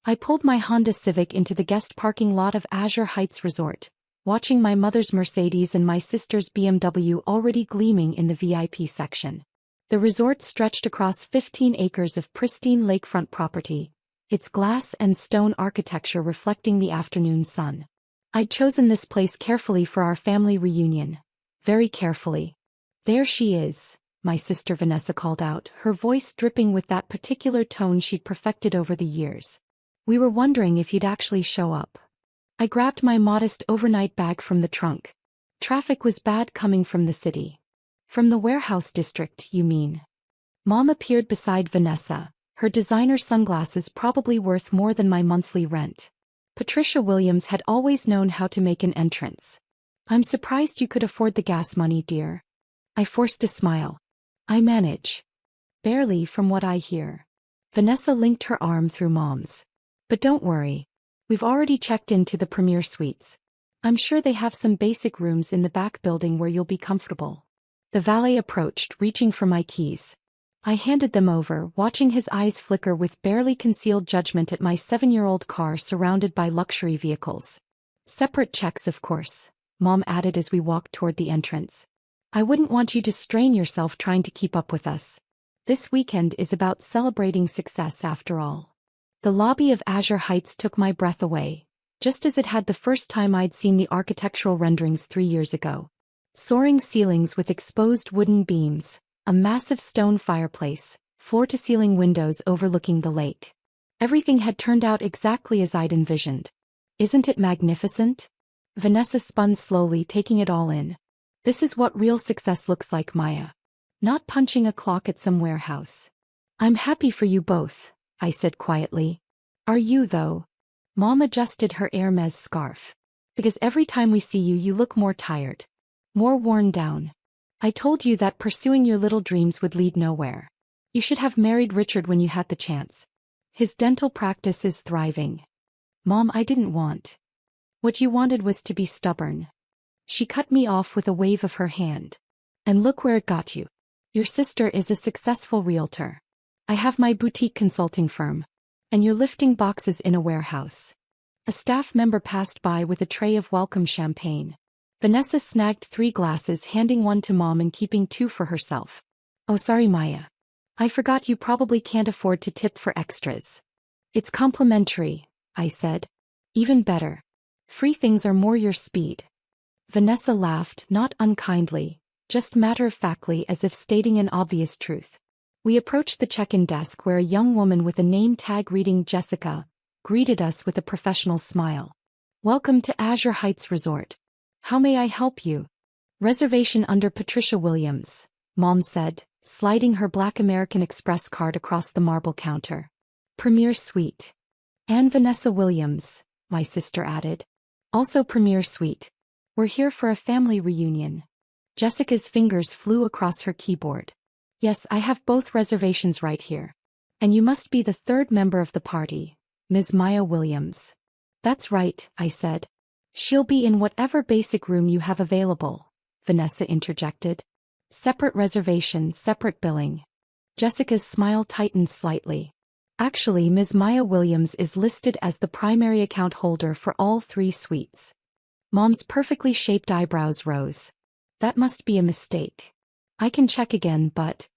I pulled my Honda Civic into the guest parking lot of Azure Heights Resort, watching my mother's Mercedes and my sister's BMW already gleaming in the VIP section. The resort stretched across 15 acres of pristine lakefront property, its glass and stone architecture reflecting the afternoon sun. I'd chosen this place carefully for our family reunion. Very carefully. There she is, my sister Vanessa called out, her voice dripping with that particular tone she'd perfected over the years. We were wondering if you'd actually show up. I grabbed my modest overnight bag from the trunk. Traffic was bad coming from the city. From the warehouse district, you mean? Mom appeared beside Vanessa, her designer sunglasses probably worth more than my monthly rent. Patricia Williams had always known how to make an entrance. I'm surprised you could afford the gas money, dear. I forced a smile. I manage. Barely, from what I hear. Vanessa linked her arm through Mom's. But don't worry. We've already checked into the Premier Suites. I'm sure they have some basic rooms in the back building where you'll be comfortable. The valet approached, reaching for my keys. I handed them over, watching his eyes flicker with barely concealed judgment at my 7-year-old car surrounded by luxury vehicles. Separate checks, of course, Mom added as we walked toward the entrance. I wouldn't want you to strain yourself trying to keep up with us. This weekend is about celebrating success after all. The lobby of Azure Heights took my breath away, just as it had the first time I'd seen the architectural renderings 3 years ago. Soaring ceilings with exposed wooden beams, a massive stone fireplace, floor-to-ceiling windows overlooking the lake. Everything had turned out exactly as I'd envisioned. Isn't it magnificent? Vanessa spun slowly, taking it all in. This is what real success looks like, Maya. Not punching a clock at some warehouse. I'm happy for you both, I said quietly. Are you, though? Mom adjusted her Hermes scarf. Because every time we see you, you look more tired. More worn down. I told you that pursuing your little dreams would lead nowhere. You should have married Richard when you had the chance. His dental practice is thriving. Mom, I didn't want. What you wanted was to be stubborn. She cut me off with a wave of her hand. And look where it got you. Your sister is a successful realtor. I have my boutique consulting firm. And you're lifting boxes in a warehouse. A staff member passed by with a tray of welcome champagne. Vanessa snagged 3 glasses, handing one to Mom and keeping 2 for herself. Oh, sorry, Maya. I forgot you probably can't afford to tip for extras. It's complimentary, I said. Even better. Free things are more your speed. Vanessa laughed, not unkindly, just matter-of-factly as if stating an obvious truth. We approached the check-in desk where a young woman with a name tag reading Jessica greeted us with a professional smile. Welcome to Azure Heights Resort. How may I help you? Reservation under Patricia Williams, Mom said, sliding her black American Express card across the marble counter. Premier Suite. And Vanessa Williams, my sister added. Also Premier Suite. We're here for a family reunion. Jessica's fingers flew across her keyboard. Yes, I have both reservations right here. And you must be the 3rd member of the party, Ms. Maya Williams. That's right, I said. She'll be in whatever basic room you have available, Vanessa interjected. Separate reservation, separate billing. Jessica's smile tightened slightly. Actually, Ms. Maya Williams is listed as the primary account holder for all 3 suites. Mom's perfectly shaped eyebrows rose. That must be a mistake. I can check again, but...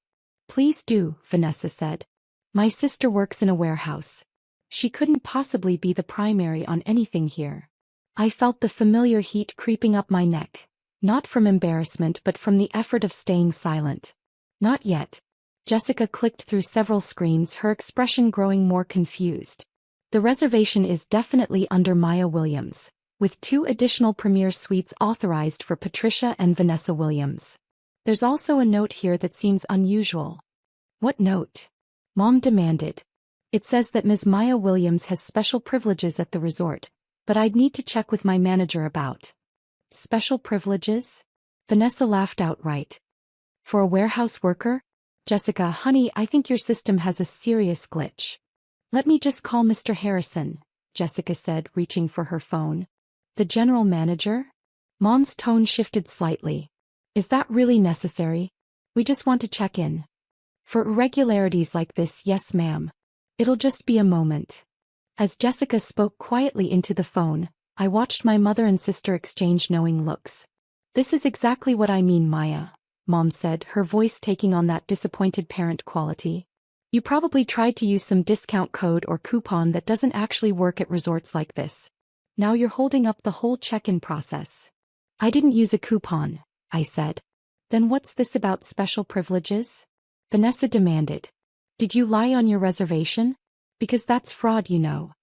Please do, Vanessa said. My sister works in a warehouse. She couldn't possibly be the primary on anything here. I felt the familiar heat creeping up my neck, not from embarrassment but from the effort of staying silent. Not yet. Jessica clicked through several screens, her expression growing more confused. The reservation is definitely under Maya Williams, with 2 additional Premier Suites authorized for Patricia and Vanessa Williams. There's also a note here that seems unusual. What note? Mom demanded. It says that Ms. Maya Williams has special privileges at the resort, but I'd need to check with my manager about. Special privileges? Vanessa laughed outright. For a warehouse worker? Jessica, honey, I think your system has a serious glitch. Let me just call Mr. Harrison, Jessica said, reaching for her phone. The general manager? Mom's tone shifted slightly. Is that really necessary? We just want to check in. For irregularities like this, yes, ma'am. It'll just be a moment. As Jessica spoke quietly into the phone, I watched my mother and sister exchange knowing looks. "This is exactly what I mean, Maya," Mom said, her voice taking on that disappointed parent quality. "You probably tried to use some discount code or coupon that doesn't actually work at resorts like this. Now you're holding up the whole check-in process." "I didn't use a coupon," I said. "Then what's this about special privileges?" Vanessa demanded. "Did you lie on your reservation? Because that's fraud, you know."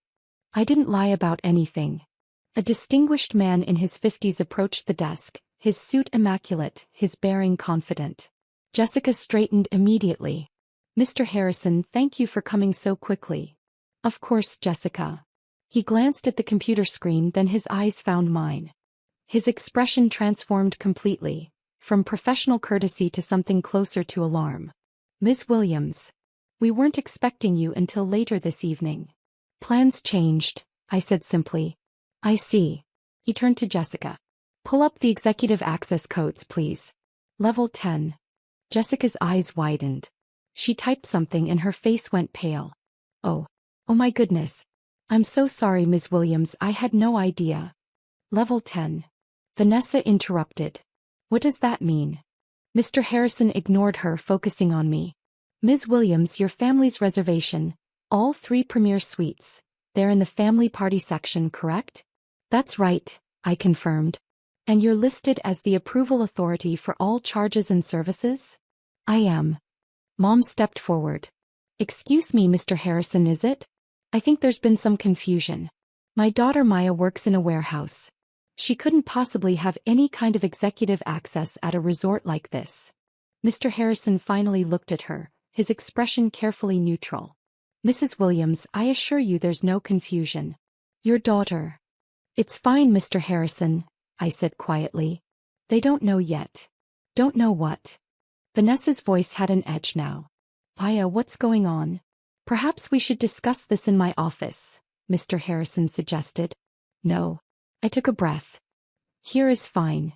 "I didn't lie about anything." A distinguished man in his 50s approached the desk, his suit immaculate, his bearing confident. Jessica straightened immediately. "Mr. Harrison, thank you for coming so quickly." "Of course, Jessica." He glanced at the computer screen, then his eyes found mine. His expression transformed completely, from professional courtesy to something closer to alarm. "Ms. Williams, we weren't expecting you until later this evening." "Plans changed," I said simply. "I see." He turned to Jessica. "Pull up the executive access codes, please. Level 10. Jessica's eyes widened. She typed something and her face went pale. Oh my goodness. "I'm so sorry, Ms. Williams, I had no idea." "Level 10. Vanessa interrupted. "What does that mean?" Mr. Harrison ignored her, focusing on me. "Ms. Williams, your family's reservation, all 3 premier suites, they're in the family party section, correct?" "That's right," I confirmed. "And you're listed as the approval authority for all charges and services?" "I am." Mom stepped forward. "Excuse me, Mr. Harrison, is it? I think there's been some confusion. My daughter Maya works in a warehouse. She couldn't possibly have any kind of executive access at a resort like this." Mr. Harrison finally looked at her, his expression carefully neutral. "Mrs. Williams, I assure you there's no confusion. Your daughter—" "It's fine, Mr. Harrison," I said quietly. "They don't know yet." "Don't know what?" Vanessa's voice had an edge now. "Maya, what's going on?" "Perhaps we should discuss this in my office," Mr. Harrison suggested. "No." I took a breath. "Here is fine."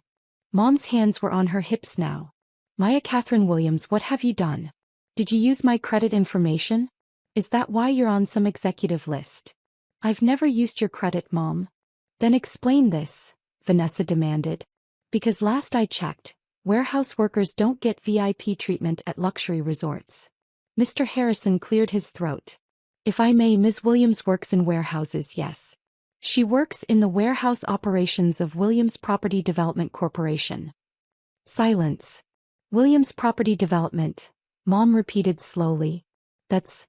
Mom's hands were on her hips now. "Maya Catherine Williams, what have you done? Did you use my credit information? Is that why you're on some executive list?" "I've never used your credit, Mom." "Then explain this," Vanessa demanded. "Because last I checked, warehouse workers don't get VIP treatment at luxury resorts." Mr. Harrison cleared his throat. "If I may, Ms. Williams works in warehouses, yes. She works in the warehouse operations of Williams Property Development Corporation." Silence. "Williams Property Development," Mom repeated slowly. That's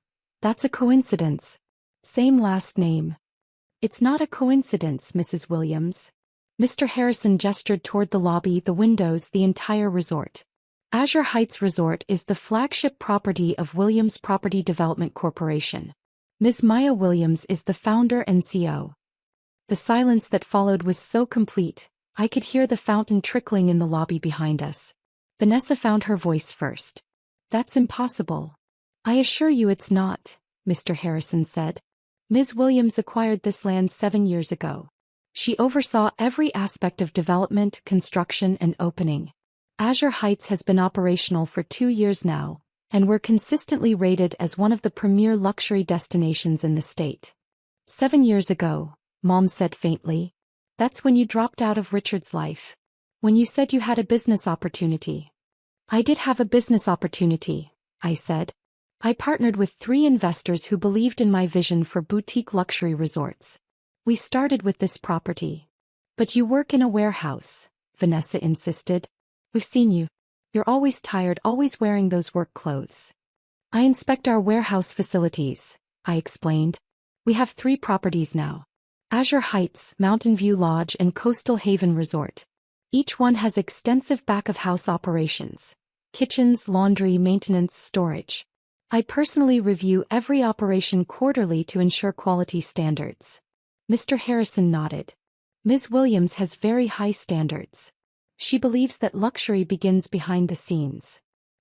a coincidence. Same last name." "It's not a coincidence, Mrs. Williams." Mr. Harrison gestured toward the lobby, the windows, the entire resort. "Azure Heights Resort is the flagship property of Williams Property Development Corporation. Ms. Maya Williams is the founder and CEO." The silence that followed was so complete, I could hear the fountain trickling in the lobby behind us. Vanessa found her voice first. "That's impossible." "I assure you it's not," Mr. Harrison said. "Ms. Williams acquired this land 7 years ago. She oversaw every aspect of development, construction, and opening. Azure Heights has been operational for 2 years now, and we're consistently rated as one of the premier luxury destinations in the state." "7 years ago," Mom said faintly. "That's when you dropped out of Richard's life. When you said you had a business opportunity." "I did have a business opportunity," I said. "I partnered with 3 investors who believed in my vision for boutique luxury resorts. We started with this property." "But you work in a warehouse," Vanessa insisted. "We've seen you. You're always tired, always wearing those work clothes." "I inspect our warehouse facilities," I explained. "We have 3 properties now. Azure Heights, Mountain View Lodge, and Coastal Haven Resort. Each one has extensive back-of-house operations: kitchens, laundry, maintenance, storage. I personally review every operation quarterly to ensure quality standards." Mr. Harrison nodded. "Ms. Williams has very high standards. She believes that luxury begins behind the scenes."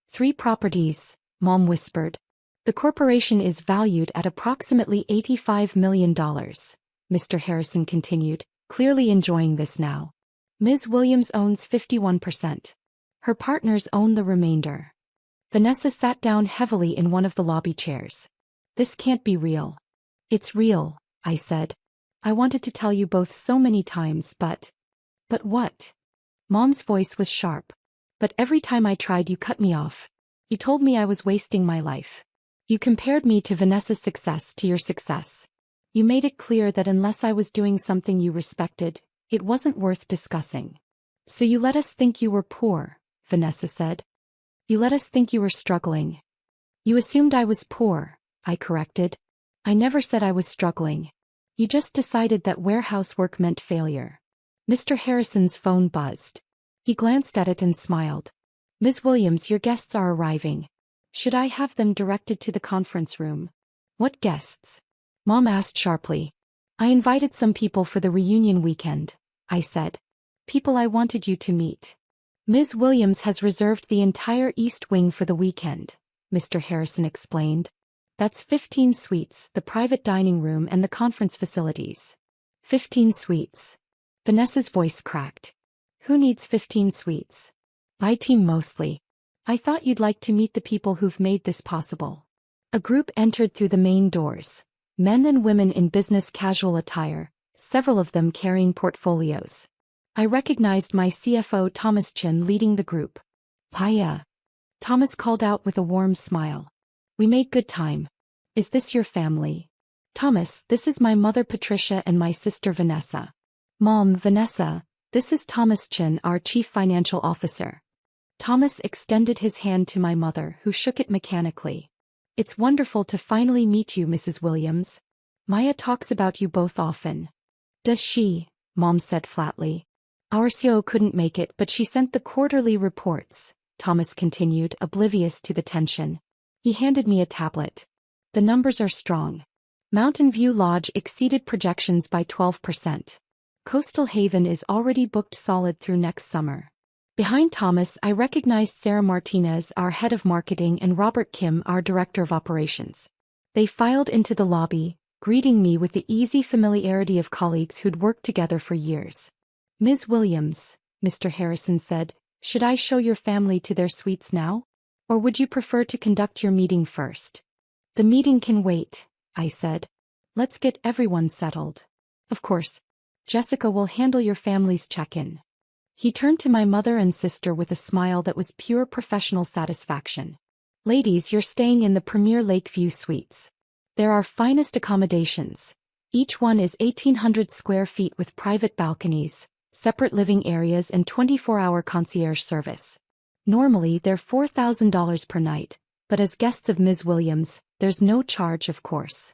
3 properties, Mom whispered. "The corporation is valued at approximately $85 million, Mr. Harrison continued, clearly enjoying this now. "Ms. Williams owns 51%. Her partners own the remainder." Vanessa sat down heavily in one of the lobby chairs. "This can't be real." "It's real," I said. I wanted to tell you both so many times, but... But what? Mom's voice was sharp. But every time I tried, you cut me off. You told me I was wasting my life. You compared me to Vanessa's success to your success. You made it clear that unless I was doing something you respected, it wasn't worth discussing. So you let us think you were poor, Vanessa said. You let us think you were struggling. You assumed I was poor, I corrected. I never said I was struggling. You just decided that warehouse work meant failure. Mr. Harrison's phone buzzed. He glanced at it and smiled. Ms. Williams, your guests are arriving. Should I have them directed to the conference room? What guests? Mom asked sharply. I invited some people for the reunion weekend, I said. People I wanted you to meet. Ms. Williams has reserved the entire East Wing for the weekend, Mr. Harrison explained. That's 15 suites, the private dining room and the conference facilities. 15 suites. Vanessa's voice cracked. Who needs 15 suites? My team mostly. I thought you'd like to meet the people who've made this possible. A group entered through the main doors. Men and women in business casual attire, several of them carrying portfolios. I recognized my CFO Thomas Chin leading the group. Hiya. Thomas called out with a warm smile. We made good time. Is this your family? Thomas, this is my mother Patricia and my sister Vanessa. Mom, Vanessa, this is Thomas Chin, our chief financial officer. Thomas extended his hand to my mother, who shook it mechanically. It's wonderful to finally meet you, Mrs. Williams. Maya talks about you both often. Does she? Mom said flatly. Our CEO couldn't make it, but she sent the quarterly reports, Thomas continued, oblivious to the tension. He handed me a tablet. The numbers are strong. Mountain View Lodge exceeded projections by 12%. Coastal Haven is already booked solid through next summer. Behind Thomas, I recognized Sarah Martinez, our head of marketing, and Robert Kim, our director of operations. They filed into the lobby, greeting me with the easy familiarity of colleagues who'd worked together for years. Ms. Williams, Mr. Harrison said, should I show your family to their suites now? Or would you prefer to conduct your meeting first? The meeting can wait, I said. Let's get everyone settled. Of course. Jessica will handle your family's check-in. He turned to my mother and sister with a smile that was pure professional satisfaction. Ladies, you're staying in the premier Lakeview Suites. They're our finest accommodations. Each one is 1,800 square feet with private balconies, separate living areas and 24-hour concierge service. Normally, they're $4,000 per night, but as guests of Ms. Williams, there's no charge, of course.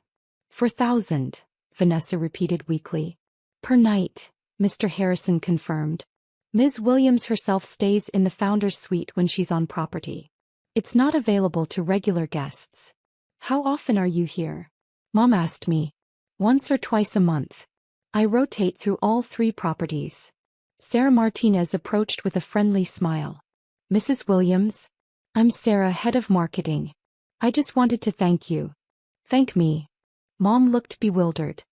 4,000, Vanessa repeated weakly. Per night, Mr. Harrison confirmed. Ms. Williams herself stays in the founder's suite when she's on property. It's not available to regular guests. How often are you here? Mom asked me. Once or twice a month. I rotate through all 3 properties. Sarah Martinez approached with a friendly smile. Mrs. Williams? I'm Sarah, head of marketing. I just wanted to thank you. Thank me. Mom looked bewildered.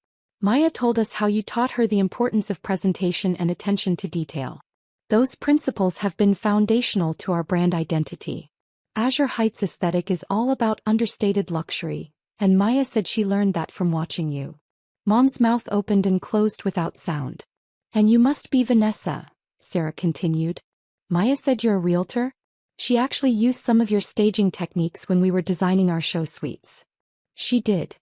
Maya told us how you taught her the importance of presentation and attention to detail. Those principles have been foundational to our brand identity. Azure Heights aesthetic is all about understated luxury, and Maya said she learned that from watching you. Mom's mouth opened and closed without sound. And you must be Vanessa, Sarah continued. Maya said you're a realtor? She actually used some of your staging techniques when we were designing our show suites. She did.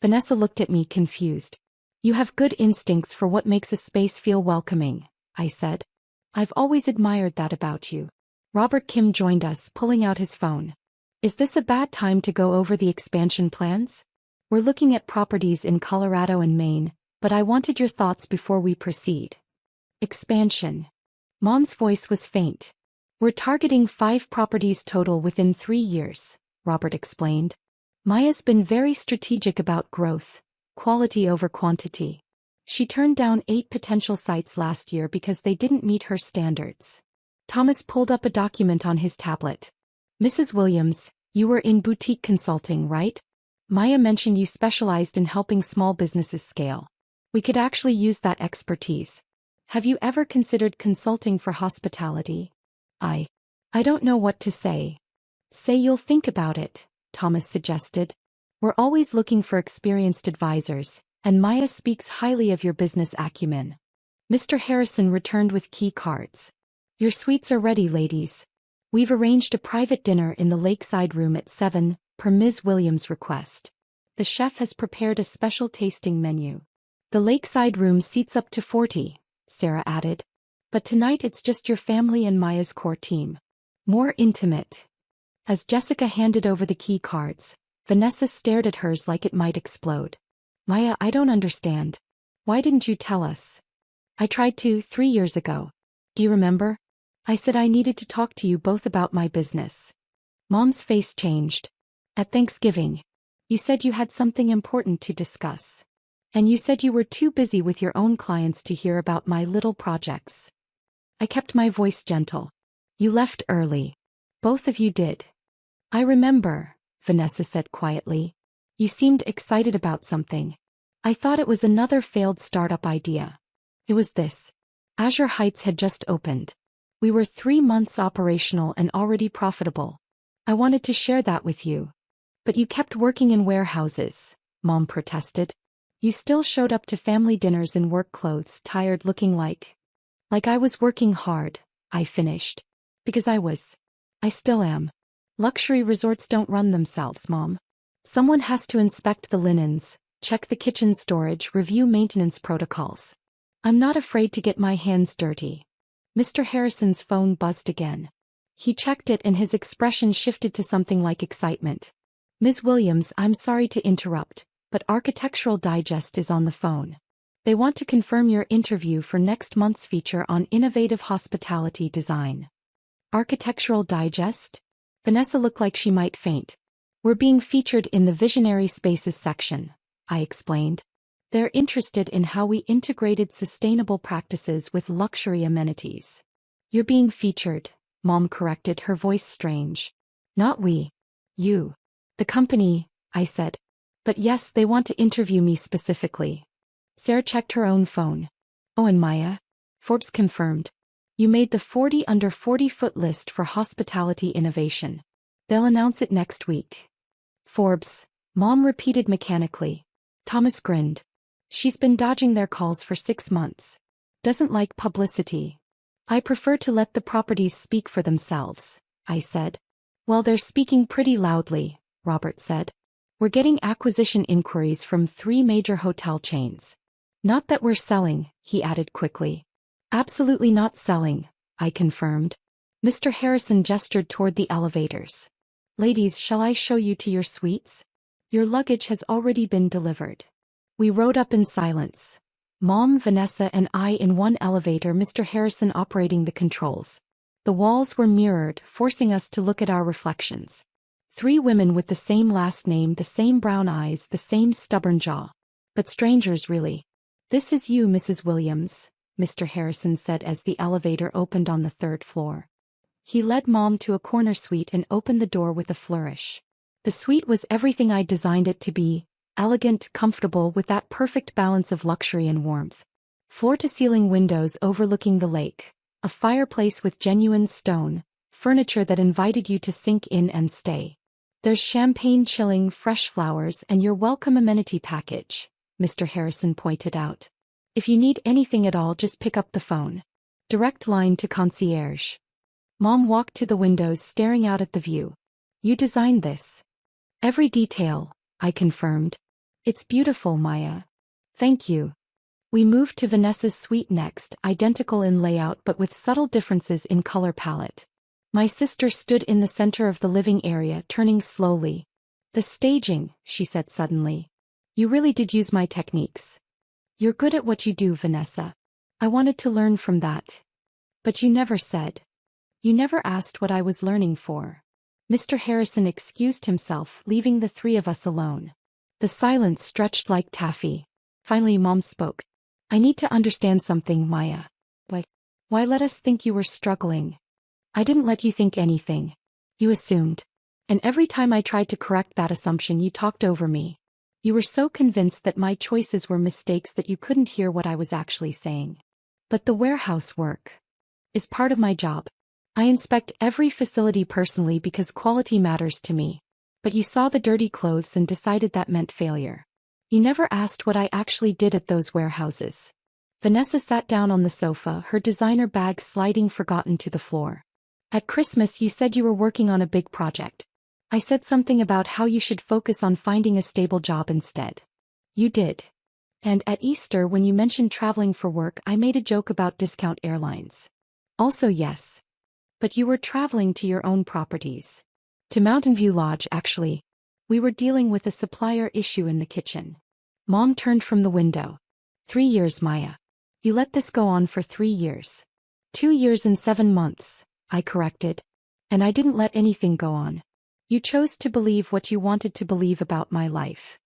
Vanessa looked at me confused. You have good instincts for what makes a space feel welcoming, I said. I've always admired that about you. Robert Kim joined us, pulling out his phone. Is this a bad time to go over the expansion plans? We're looking at properties in Colorado and Maine, but I wanted your thoughts before we proceed. Expansion. Mom's voice was faint. We're targeting 5 properties total within 3 years, Robert explained. Maya's been very strategic about growth, quality over quantity. She turned down 8 potential sites last year because they didn't meet her standards. Thomas pulled up a document on his tablet. Mrs. Williams, you were in boutique consulting, right? Maya mentioned you specialized in helping small businesses scale. We could actually use that expertise. Have you ever considered consulting for hospitality? I don't know what to say. Say you'll think about it, Thomas suggested. We're always looking for experienced advisors, And Maya speaks highly of your business acumen. Mr. Harrison returned with key cards. Your suites are ready, ladies. We've arranged a private dinner in the lakeside room at 7, per Ms. Williams' request. The chef has prepared a special tasting menu. The lakeside room seats up to 40, Sarah added. But tonight it's just your family and Maya's core team. More intimate. As Jessica handed over the key cards, Vanessa stared at hers like it might explode. Maya, I don't understand. Why didn't you tell us? I tried to 3 years ago. Do you remember? I said I needed to talk to you both about my business. Mom's face changed. At Thanksgiving, you said you had something important to discuss. And you said you were too busy with your own clients to hear about my little projects. I kept my voice gentle. You left early. Both of you did. I remember, Vanessa said quietly. You seemed excited about something. I thought it was another failed startup idea. It was this. Azure Heights had just opened. We were 3 months operational and already profitable. I wanted to share that with you. But you kept working in warehouses, Mom protested. You still showed up to family dinners in work clothes, tired, looking like I was working hard, I finished. Because I still am. Luxury resorts don't run themselves, Mom. Someone has to inspect the linens, check the kitchen storage, review maintenance protocols. I'm not afraid to get my hands dirty. Mr. Harrison's phone buzzed again. He checked it and his expression shifted to something like excitement. Ms. Williams, I'm sorry to interrupt, but Architectural Digest is on the phone. They want to confirm your interview for next month's feature on innovative hospitality design. Architectural Digest? Vanessa looked like she might faint. We're being featured in the Visionary Spaces section, I explained. They're interested in how we integrated sustainable practices with luxury amenities. You're being featured, Mom corrected, her voice strange. Not we. You. The company, I said. But yes, they want to interview me specifically. Sarah checked her own phone. Oh, and Maya? Forbes confirmed. You made the 40 under 40-foot list for hospitality innovation. They'll announce it next week. Forbes, Mom repeated mechanically. Thomas grinned. She's been dodging their calls for 6 months. Doesn't like publicity. I prefer to let the properties speak for themselves, I said. Well, they're speaking pretty loudly, Robert said. We're getting acquisition inquiries from 3 major hotel chains. Not that we're selling, he added quickly. Absolutely not selling, I confirmed. Mr. Harrison gestured toward the elevators. Ladies, shall I show you to your suites? Your luggage has already been delivered. We rode up in silence. Mom, Vanessa, and I in one elevator, Mr. Harrison operating the controls. The walls were mirrored, forcing us to look at our reflections. 3 women with the same last name, the same brown eyes, the same stubborn jaw. But strangers, really. This is you, Mrs. Williams, Mr. Harrison said as the elevator opened on the 3rd floor. He led Mom to a corner suite and opened the door with a flourish. The suite was everything I designed it to be. Elegant, comfortable, with that perfect balance of luxury and warmth. Floor-to-ceiling windows overlooking the lake, a fireplace with genuine stone, furniture that invited you to sink in and stay. There's champagne chilling, fresh flowers, and your welcome amenity package, Mr. Harrison pointed out. If you need anything at all, just pick up the phone. Direct line to concierge. Mom walked to the windows, staring out at the view. You designed this. Every detail, I confirmed. It's beautiful, Maya. Thank you. We moved to Vanessa's suite next, identical in layout but with subtle differences in color palette. My sister stood in the center of the living area, turning slowly. The staging, she said suddenly. You really did use my techniques. You're good at what you do, Vanessa. I wanted to learn from that. But you never said. You never asked what I was learning for. Mr. Harrison excused himself, leaving the 3 of us alone. The silence stretched like taffy. Finally, Mom spoke. I need to understand something, Maya. Why let us think you were struggling? I didn't let you think anything. You assumed. And every time I tried to correct that assumption, you talked over me. You were so convinced that my choices were mistakes that you couldn't hear what I was actually saying. But the warehouse work is part of my job. I inspect every facility personally because quality matters to me. But you saw the dirty clothes and decided that meant failure. You never asked what I actually did at those warehouses. Vanessa sat down on the sofa, her designer bag sliding forgotten to the floor. At Christmas you said you were working on a big project. I said something about how you should focus on finding a stable job instead. You did. And at Easter when you mentioned traveling for work I made a joke about discount airlines. Also yes. But you were traveling to your own properties. To Mountain View Lodge actually. We were dealing with a supplier issue in the kitchen. Mom turned from the window. 3 years, Maya. You let this go on for 3 years. 2 years and 7 months, I corrected. And I didn't let anything go on. You chose to believe what you wanted to believe about my life.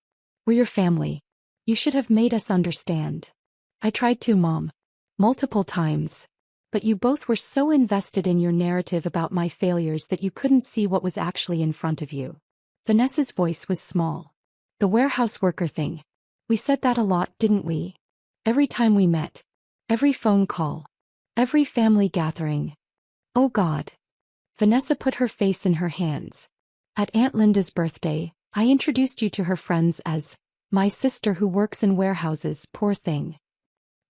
We're your family. You should have made us understand. I tried to, Mom. Multiple times. But you both were so invested in your narrative about my failures that you couldn't see what was actually in front of you. Vanessa's voice was small. The warehouse worker thing. We said that a lot, didn't we? Every time we met. Every phone call. Every family gathering. Oh God. Vanessa put her face in her hands. At Aunt Linda's birthday, I introduced you to her friends as my sister who works in warehouses, poor thing.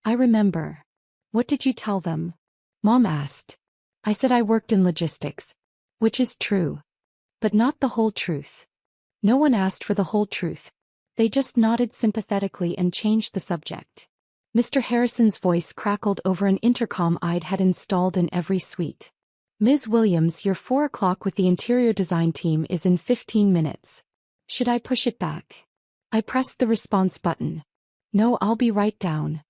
I remember. What did you tell them? Mom asked. I said I worked in logistics. Which is true. But not the whole truth. No one asked for the whole truth. They just nodded sympathetically and changed the subject. Mr. Harrison's voice crackled over an intercom I'd had installed in every suite. Ms. Williams, your 4 o'clock with the interior design team is in 15 minutes. Should I push it back? I pressed the response button. No, I'll be right down.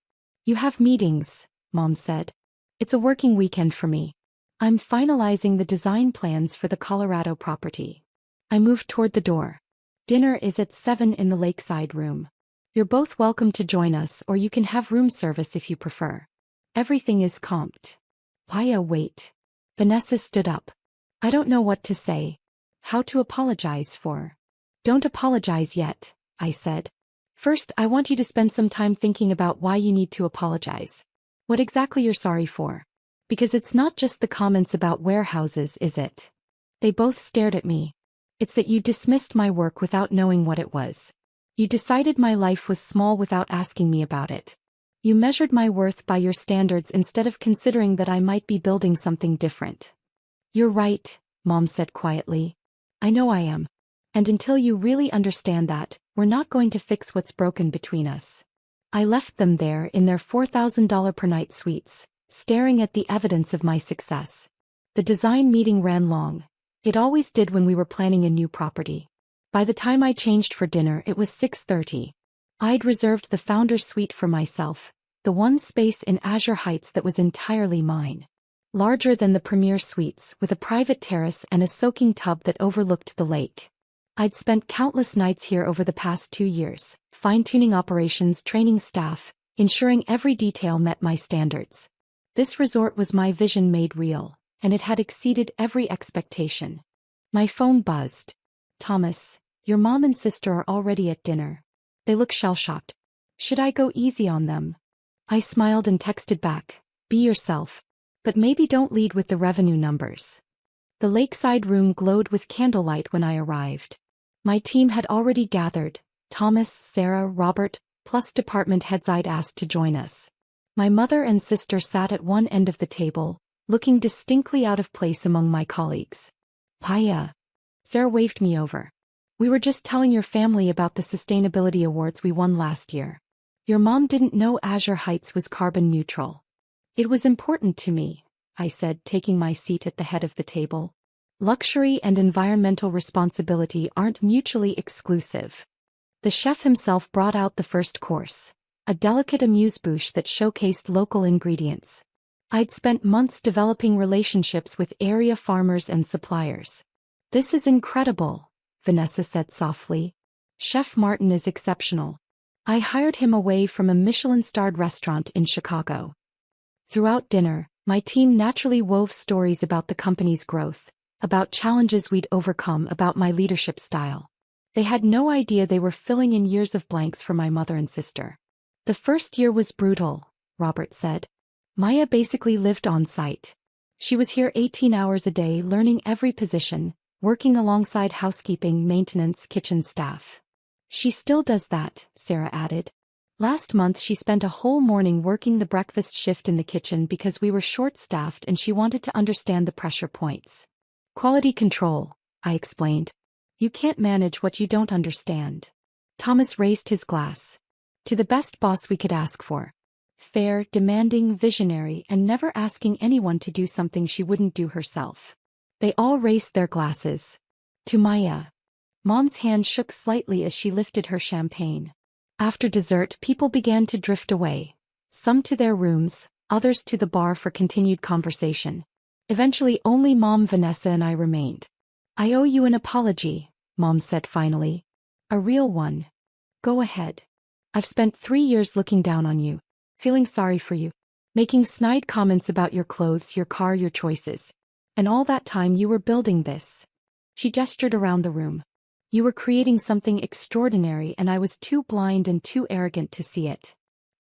You have meetings, Mom said. It's a working weekend for me. I'm finalizing the design plans for the Colorado property. I moved toward the door. Dinner is at 7 in the lakeside room. You're both welcome to join us or you can have room service if you prefer. Everything is comped. Maya, wait. Vanessa stood up. I don't know what to say. How to apologize for. Don't apologize yet, I said. First, I want you to spend some time thinking about why you need to apologize. What exactly you're sorry for. Because it's not just the comments about warehouses, is it? They both stared at me. It's that you dismissed my work without knowing what it was. You decided my life was small without asking me about it. You measured my worth by your standards instead of considering that I might be building something different. You're right, Mom said quietly. I know I am. And until you really understand that, we're not going to fix what's broken between us. I left them there in their $4,000 per night suites, staring at the evidence of my success. The design meeting ran long. It always did when we were planning a new property. By the time I changed for dinner it was 6:30. I'd reserved the founder's suite for myself, the one space in Azure Heights that was entirely mine. Larger than the premier suites, with a private terrace and a soaking tub that overlooked the lake. I'd spent countless nights here over the past 2 years, fine-tuning operations, training staff, ensuring every detail met my standards. This resort was my vision made real, and it had exceeded every expectation. My phone buzzed. Thomas, your mom and sister are already at dinner. They look shell-shocked. Should I go easy on them? I smiled and texted back, be yourself. But maybe don't lead with the revenue numbers. The lakeside room glowed with candlelight when I arrived. My team had already gathered, Thomas, Sarah, Robert, plus department heads I'd asked to join us. My mother and sister sat at one end of the table, looking distinctly out of place among my colleagues. Hiya. Sarah waved me over. We were just telling your family about the sustainability awards we won last year. Your mom didn't know Azure Heights was carbon neutral. It was important to me, I said, taking my seat at the head of the table. Luxury and environmental responsibility aren't mutually exclusive. The chef himself brought out the first course, a delicate amuse-bouche that showcased local ingredients. I'd spent months developing relationships with area farmers and suppliers. This is incredible, Vanessa said softly. Chef Martin is exceptional. I hired him away from a Michelin-starred restaurant in Chicago. Throughout dinner, my team naturally wove stories about the company's growth, about challenges we'd overcome, about my leadership style. They had no idea they were filling in years of blanks for my mother and sister. The first year was brutal, Robert said. Maya basically lived on site. She was here 18 hours a day learning every position, working alongside housekeeping, maintenance, kitchen staff. She still does that, Sarah added. Last month she spent a whole morning working the breakfast shift in the kitchen because we were short-staffed and she wanted to understand the pressure points. Quality control, I explained. You can't manage what you don't understand. Thomas raised his glass. To the best boss we could ask for. Fair, demanding, visionary, and never asking anyone to do something she wouldn't do herself. They all raised their glasses. To Maya. Mom's hand shook slightly as she lifted her champagne. After dessert, people began to drift away. Some to their rooms, others to the bar for continued conversation. Eventually only Mom, Vanessa and I remained. I owe you an apology, Mom said finally. A real one. Go ahead. I've spent 3 years looking down on you, feeling sorry for you, making snide comments about your clothes, your car, your choices. And all that time you were building this. She gestured around the room. You were creating something extraordinary and I was too blind and too arrogant to see it.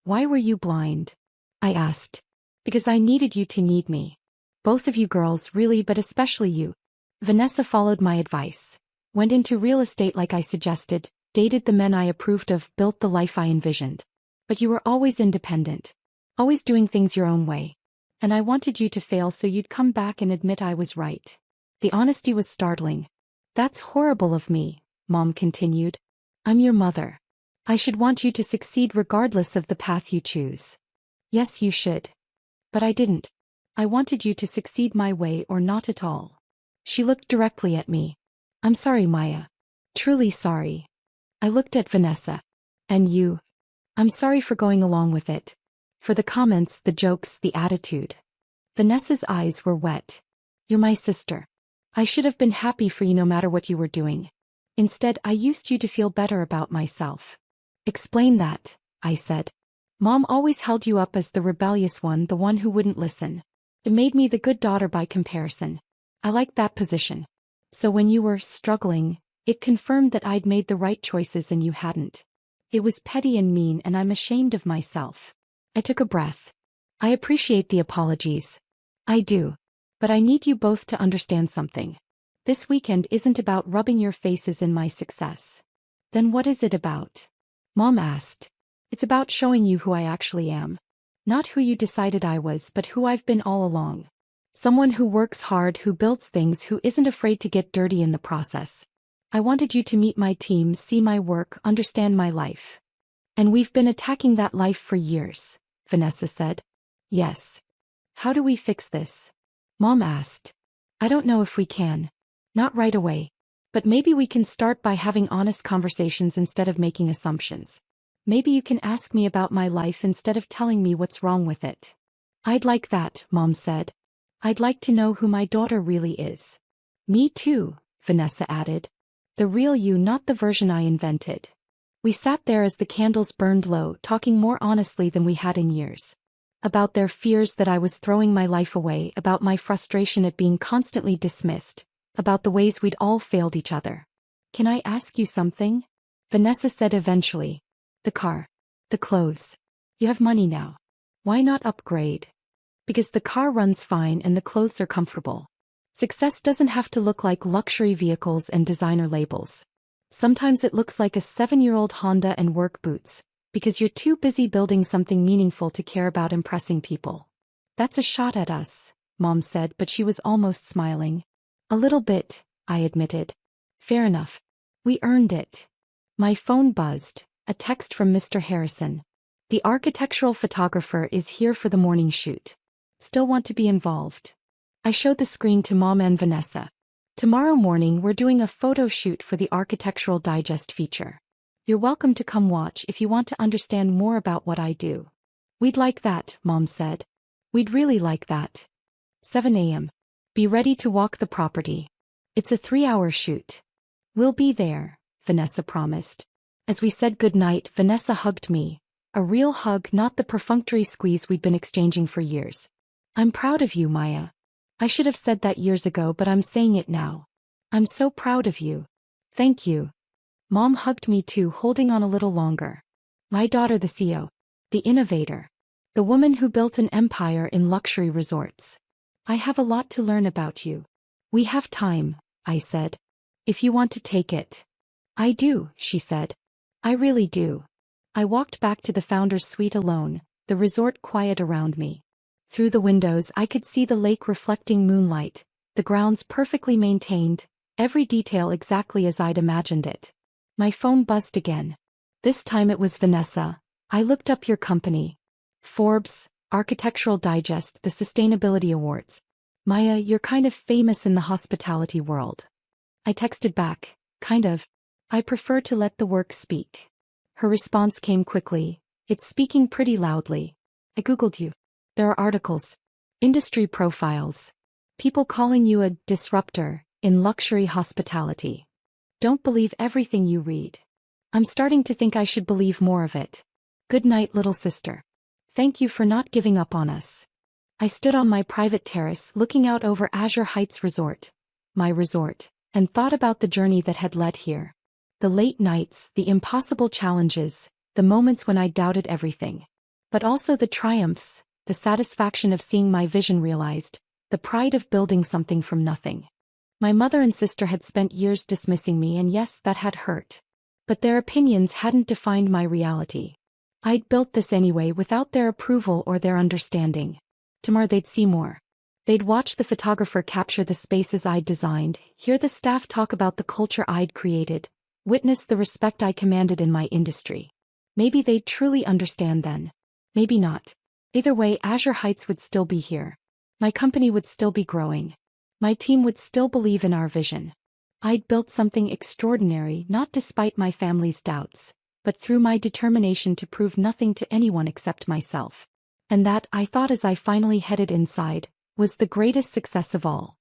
Why were you blind? I asked. Because I needed you to need me. Both of you girls really, but especially you. Vanessa followed my advice. Went into real estate like I suggested, dated the men I approved of, built the life I envisioned. But you were always independent. Always doing things your own way. And I wanted you to fail so you'd come back and admit I was right. The honesty was startling. That's horrible of me, Mom continued. I'm your mother. I should want you to succeed regardless of the path you choose. Yes, you should. But I didn't. I wanted you to succeed my way or not at all. She looked directly at me. I'm sorry, Maya. Truly sorry. I looked at Vanessa. And you? I'm sorry for going along with it. For the comments, the jokes, the attitude. Vanessa's eyes were wet. You're my sister. I should have been happy for you no matter what you were doing. Instead, I used you to feel better about myself. Explain that, I said. Mom always held you up as the rebellious one, the one who wouldn't listen. It made me the good daughter by comparison. I liked that position. So when you were struggling, it confirmed that I'd made the right choices and you hadn't. It was petty and mean and I'm ashamed of myself. I took a breath. I appreciate the apologies. I do. But I need you both to understand something. This weekend isn't about rubbing your faces in my success. Then what is it about? Mom asked. It's about showing you who I actually am. Not who you decided I was, but who I've been all along. Someone who works hard, who builds things, who isn't afraid to get dirty in the process. I wanted you to meet my team, see my work, understand my life. And we've been attacking that life for years, Vanessa said. Yes. How do we fix this? Mom asked. I don't know if we can. Not right away. But maybe we can start by having honest conversations instead of making assumptions. Maybe you can ask me about my life instead of telling me what's wrong with it. I'd like that, Mom said. I'd like to know who my daughter really is. Me too, Vanessa added. The real you, not the version I invented. We sat there as the candles burned low, talking more honestly than we had in years. About their fears that I was throwing my life away, about my frustration at being constantly dismissed, about the ways we'd all failed each other. Can I ask you something? Vanessa said eventually. The car. The clothes. You have money now. Why not upgrade? Because the car runs fine and the clothes are comfortable. Success doesn't have to look like luxury vehicles and designer labels. Sometimes it looks like a 7-year-old Honda and work boots, because you're too busy building something meaningful to care about impressing people. That's a shot at us, Mom said, but she was almost smiling. A little bit, I admitted. Fair enough. We earned it. My phone buzzed, a text from Mr. Harrison. The architectural photographer is here for the morning shoot. Still want to be involved? I showed the screen to Mom and Vanessa. Tomorrow morning we're doing a photo shoot for the Architectural Digest feature. You're welcome to come watch if you want to understand more about what I do. We'd like that, Mom said. We'd really like that. 7 a.m. Be ready to walk the property. It's a 3-hour shoot. We'll be there, Vanessa promised. As we said goodnight, Vanessa hugged me. A real hug, not the perfunctory squeeze we'd been exchanging for years. I'm proud of you, Maya. I should have said that years ago, but I'm saying it now. I'm so proud of you. Thank you. Mom hugged me too, holding on a little longer. My daughter, the CEO. The innovator. The woman who built an empire in luxury resorts. I have a lot to learn about you. We have time, I said. If you want to take it. I do, she said. I really do. I walked back to the founder's suite alone, the resort quiet around me. Through the windows I could see the lake reflecting moonlight, the grounds perfectly maintained, every detail exactly as I'd imagined it. My phone buzzed again. This time it was Vanessa. I looked up your company. Forbes, Architectural Digest, the Sustainability Awards. Maya, you're kind of famous in the hospitality world. I texted back, kind of. I prefer to let the work speak. Her response came quickly. It's speaking pretty loudly. I googled you. There are articles. Industry profiles. People calling you a disruptor in luxury hospitality. Don't believe everything you read. I'm starting to think I should believe more of it. Good night, little sister. Thank you for not giving up on us. I stood on my private terrace looking out over Azure Heights Resort, my resort, and thought about the journey that had led here. The late nights, the impossible challenges, the moments when I doubted everything. But also the triumphs, the satisfaction of seeing my vision realized, the pride of building something from nothing. My mother and sister had spent years dismissing me, and yes, that had hurt. But their opinions hadn't defined my reality. I'd built this anyway without their approval or their understanding. Tomorrow they'd see more. They'd watch the photographer capture the spaces I'd designed, hear the staff talk about the culture I'd created, witness the respect I commanded in my industry. Maybe they'd truly understand then. Maybe not. Either way, Azure Heights would still be here. My company would still be growing. My team would still believe in our vision. I'd built something extraordinary, not despite my family's doubts, but through my determination to prove nothing to anyone except myself. And that, I thought as I finally headed inside, was the greatest success of all.